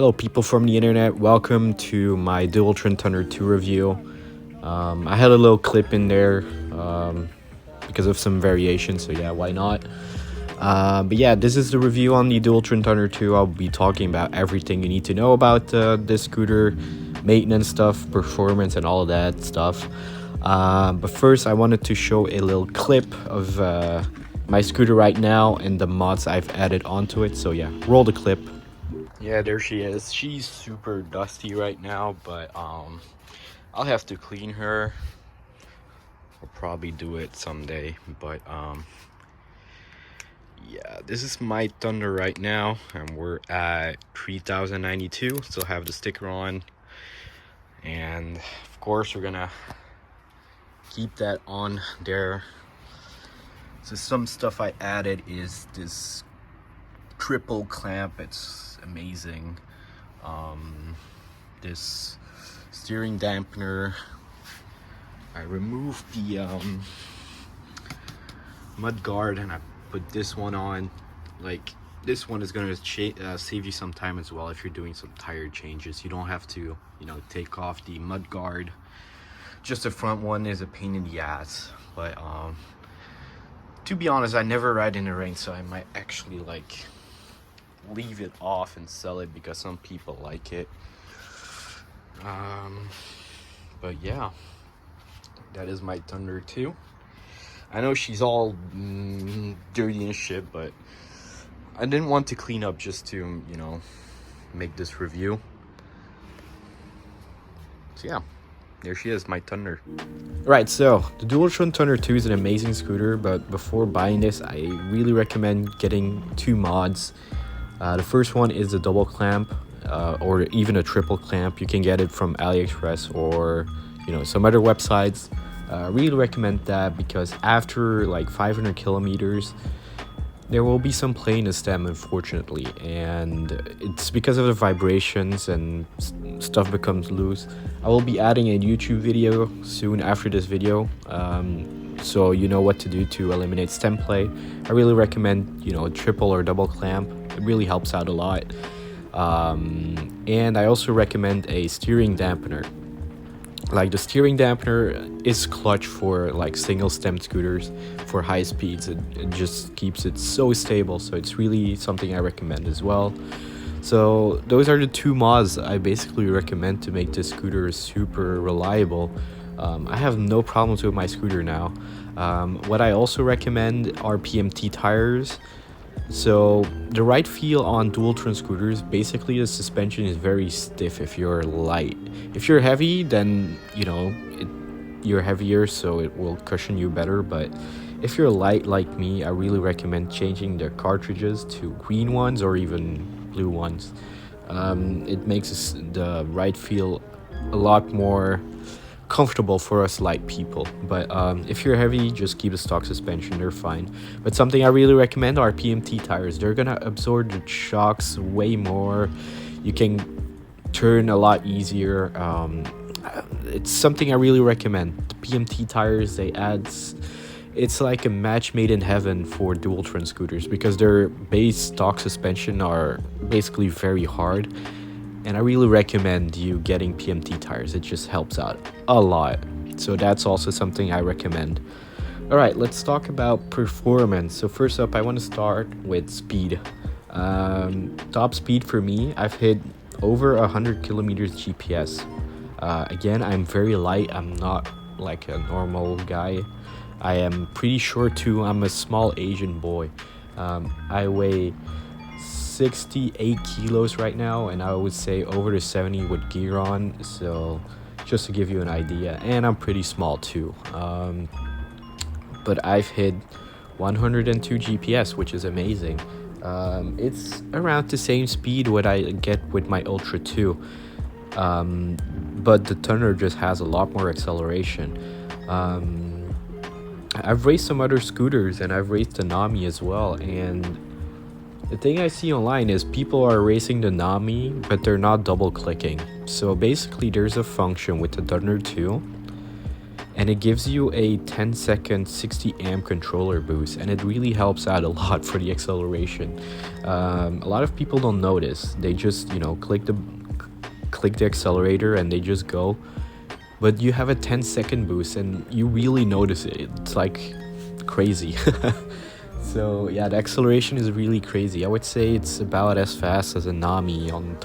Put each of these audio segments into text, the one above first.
Hello people from the internet, welcome to my Dualtron Thunder 2 review. I had a little clip in there because of some variation, so yeah, why not? But yeah, this is the review on the Dualtron Thunder 2. I'll be talking about everything you need to know about this scooter, maintenance stuff, performance, and all of that stuff. But first, I wanted to show a little clip of my scooter right now and the mods I've added onto it. So yeah, roll the clip. Yeah, there she is. She's super dusty right now, but I'll have to clean her. I'll probably do it someday, but yeah, this is my Thunder right now, and we're at 3092. Still have the sticker on, and of course we're gonna keep that on there. So some stuff I added is this triple clamp. It's amazing. This steering dampener, I removed the mud guard and I put this one on. Like, this one is going to save you some time as well if you're doing some tire changes. You don't have to, take off the mud guard. Just the front one is a pain in the ass, but to be honest, I never ride in the rain, so I might actually leave it off and sell it because some people like it. But yeah, that is my Thunder 2. I know she's all dirty and shit, but I didn't want to clean up just to, make this review. So yeah, there she is, my Thunder. Right, so the Dualtron Thunder 2 is an amazing scooter, but before buying this, I really recommend getting two mods. The first one is the double clamp, or even a triple clamp. You can get it from AliExpress or some other websites. Really recommend that because after 500 kilometers there will be some play in the stem, unfortunately, and it's because of the vibrations and stuff becomes loose. I will be adding a YouTube video soon after this video, so you know what to do to eliminate stem play. I really recommend a triple or double clamp. It really helps out a lot. And I also recommend a steering dampener. The steering dampener is clutch for single stem scooters for high speeds. It just keeps it so stable, so it's really something I recommend as well. So those are the two mods I basically recommend to make this scooter super reliable. I have no problems with my scooter now. What I also recommend are PMT tires. So the right feel on Dualtron scooters, basically the suspension is very stiff if you're light. If you're heavy, then you're heavier, so it will cushion you better. But if you're light like me, I really recommend changing the cartridges to green ones or even blue ones. It makes the ride feel a lot more comfortable for us light people. But if you're heavy, just keep the stock suspension, they're fine. But something I really recommend are PMT tires. They're gonna absorb the shocks way more. You can turn a lot easier. It's something I really recommend. The PMT tires, it's like a match made in heaven for Dualtron scooters because their base stock suspension are basically very hard. And I really recommend you getting PMT tires. It just helps out a lot. So that's also something I recommend. All right, let's talk about performance. So first up, I want to start with speed. Top speed for me, I've hit over 100 kilometers GPS. Again, I'm very light. I'm not like a normal guy. I am pretty short too. I'm a small Asian boy. I weigh 68 kilos right now, and I would say over to 70 with gear on, so just to give you an idea. And I'm pretty small too, but I've hit 102 GPS, which is amazing. It's around the same speed what I get with my Ultra 2, but the Thunder just has a lot more acceleration. I've raced some other scooters and I've raced the Nami as well, and the thing I see online is people are racing the Nami, but they're not double clicking. So basically there's a function with the Thunder 2, and it gives you a 10-second 60 amp controller boost, and it really helps out a lot for the acceleration. A lot of people don't notice. They just, click the accelerator and they just go, but you have a 10-second boost and you really notice it. It's like crazy. So yeah, the acceleration is really crazy. I would say it's about as fast as a Nami on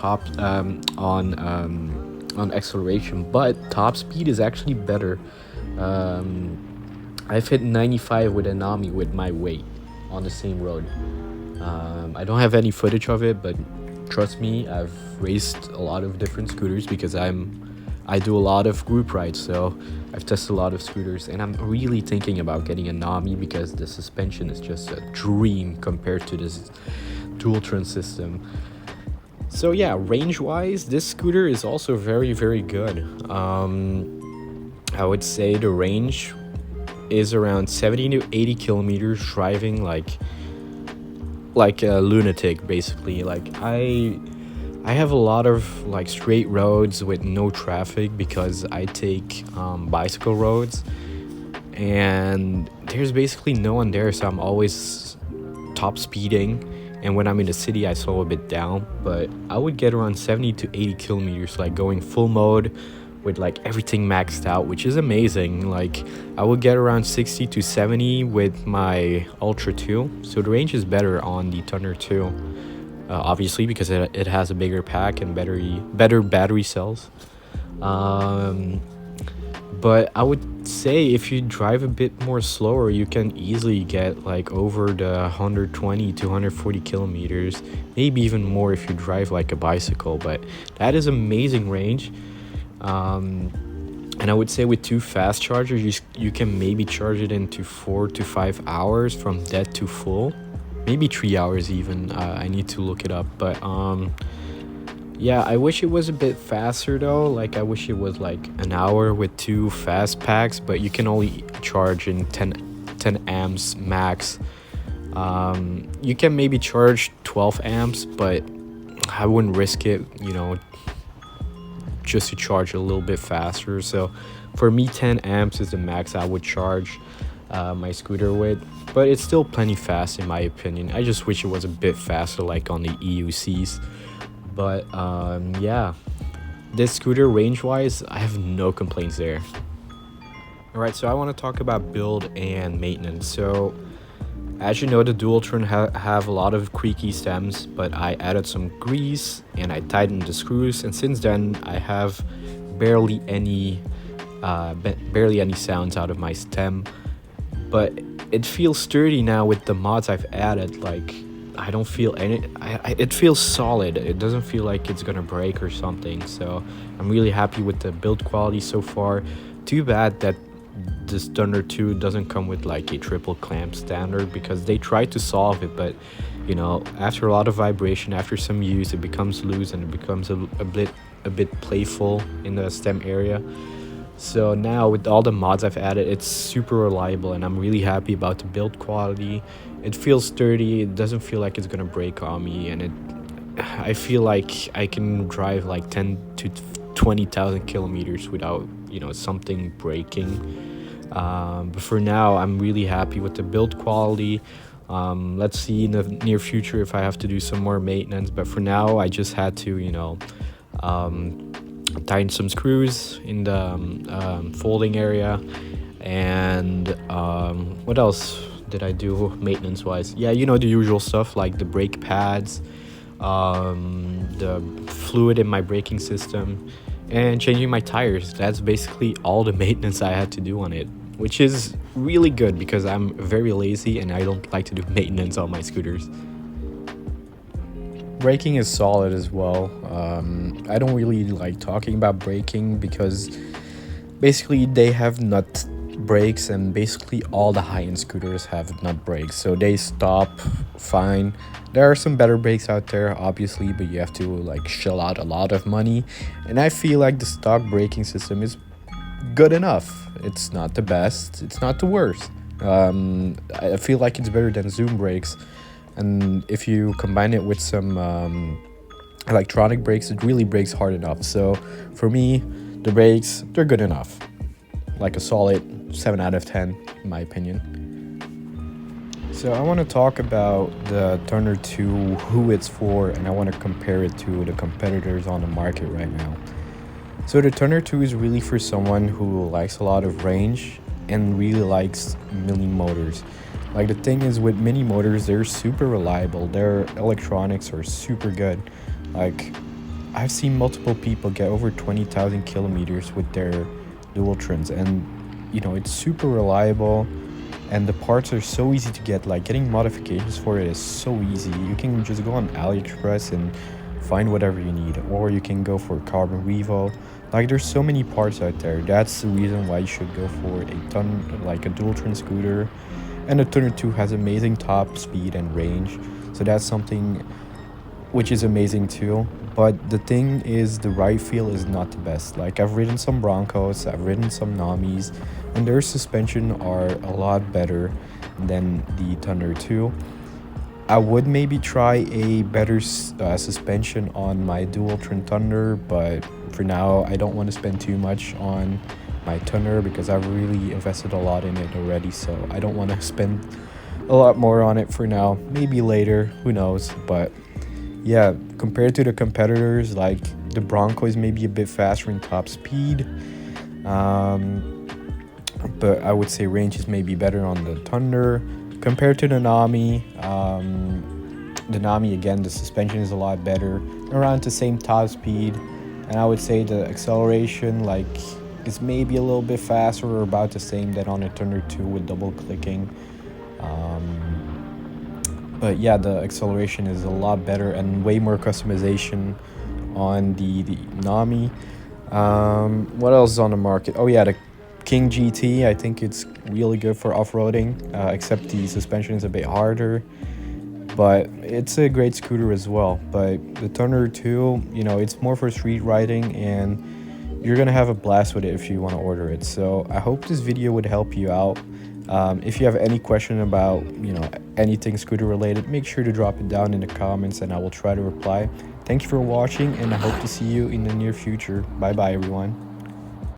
on acceleration, but top speed is actually better. I've hit 95 with a Nami with my weight on the same road. I don't have any footage of it, but trust me, I've raced a lot of different scooters because I do a lot of group rides, so I've tested a lot of scooters, and I'm really thinking about getting a Nami because the suspension is just a dream compared to this Dualtron system. So yeah, range-wise, this scooter is also very, very good. I would say the range is around 70 to 80 kilometers driving like a lunatic, basically. Like I have a lot of like straight roads with no traffic because I take bicycle roads, and there's basically no one there, so I'm always top speeding, and when I'm in the city I slow a bit down. But I would get around 70 to 80 kilometers like going full mode with like everything maxed out, which is amazing. Like I would get around 60 to 70 with my Ultra 2, so the range is better on the Thunder 2, obviously because it has a bigger pack and better battery cells. But I would say if you drive a bit more slower, you can easily get like over the 120 to 140 kilometers, maybe even more if you drive like a bicycle. But that is amazing range. And I would say with two fast chargers, you can maybe charge it into 4 to 5 hours from dead to full, maybe 3 hours even. I need to look it up, but yeah, I wish it was a bit faster though. Like I wish it was like an hour with two fast packs, but you can only charge in 10 amps max. You can maybe charge 12 amps, but I wouldn't risk it, just to charge a little bit faster. So for me, 10 amps is the max I would charge my scooter with, but it's still plenty fast in my opinion. I just wish it was a bit faster like on the EUCs. But yeah, this scooter range wise, I have no complaints there. Alright, so I want to talk about build and maintenance. So as you know, the Dualtron have a lot of creaky stems, but I added some grease and I tightened the screws, and since then I have barely any sounds out of my stem. But it feels sturdy now with the mods I've added. Like I don't feel any. It feels solid. It doesn't feel like it's gonna break or something. So I'm really happy with the build quality so far. Too bad that this Thunder 2 doesn't come with like a triple clamp standard, because they tried to solve it, but after a lot of vibration, after some use, it becomes loose and it becomes a bit playful in the stem area. So now with all the mods I've added, it's super reliable, and I'm really happy about the build quality. It feels sturdy. It doesn't feel like it's gonna break on me, and I feel like I can drive like 10 to 20,000 kilometers without something breaking. But for now, I'm really happy with the build quality. Let's see in the near future if I have to do some more maintenance, but for now I just had to tighten some screws in the folding area. And what else did I do maintenance wise? Yeah, the usual stuff like the brake pads, the fluid in my braking system, and changing my tires. That's basically all the maintenance I had to do on it, which is really good because I'm very lazy and I don't like to do maintenance on my scooters. Braking is solid as well. I don't really like talking about braking because basically they have nut brakes, and basically all the high-end scooters have nut brakes, so they stop fine. There are some better brakes out there, obviously, but you have to like shell out a lot of money, and I feel like the stock braking system is good enough. It's not the best, it's not the worst. I feel like it's better than Zoom brakes, and if you combine it with some electronic brakes, it really brakes hard enough. So for me, the brakes, they're good enough. like a solid 7 out of 10 in my opinion. So I want to talk about the Thunder 2, who it's for, and I want to compare it to the competitors on the market right now. So the Thunder 2 is really for someone who likes a lot of range and really likes mini motors. Like, the thing is, with mini motors, they're super reliable. Their electronics are super good. Like, I've seen multiple people get over 20,000 kilometers with their Dualtrons, and it's super reliable. And the parts are so easy to get. Like, getting modifications for it is so easy. You can just go on AliExpress and find whatever you need, or you can go for Carbon Revo. Like, there's so many parts out there. That's the reason why you should go for a Dualtron scooter. And the Thunder 2 has amazing top speed and range, so that's something which is amazing too. But the thing is, the ride feel is not the best. Like, I've ridden some Broncos, I've ridden some Namis, and their suspension are a lot better than the Thunder 2. I would maybe try a better suspension on my Dualtron Thunder, but for now I don't want to spend too much on my Thunder because I've really invested a lot in it already, so I don't want to spend a lot more on it for now. Maybe later, who knows. But yeah, compared to the competitors, like, the Bronco is maybe a bit faster in top speed, but I would say range is maybe better on the Thunder compared to the Nami. The Nami, again, the suspension is a lot better, around the same top speed, and I would say the acceleration, like, is maybe a little bit faster or about the same that on the Thunder 2 with double clicking. But yeah, the acceleration is a lot better and way more customization on the Nami. What else is on the market? Oh yeah, the King GT. I think it's really good for off-roading, except the suspension is a bit harder. But it's a great scooter as well. But the Thunder 2, it's more for street riding, and you're gonna have a blast with it if you want to order it. So I hope this video would help you out. If you have any question about anything scooter related, make sure to drop it down in the comments and I will try to reply. Thank you for watching, and I hope to see you in the near future. Bye bye everyone.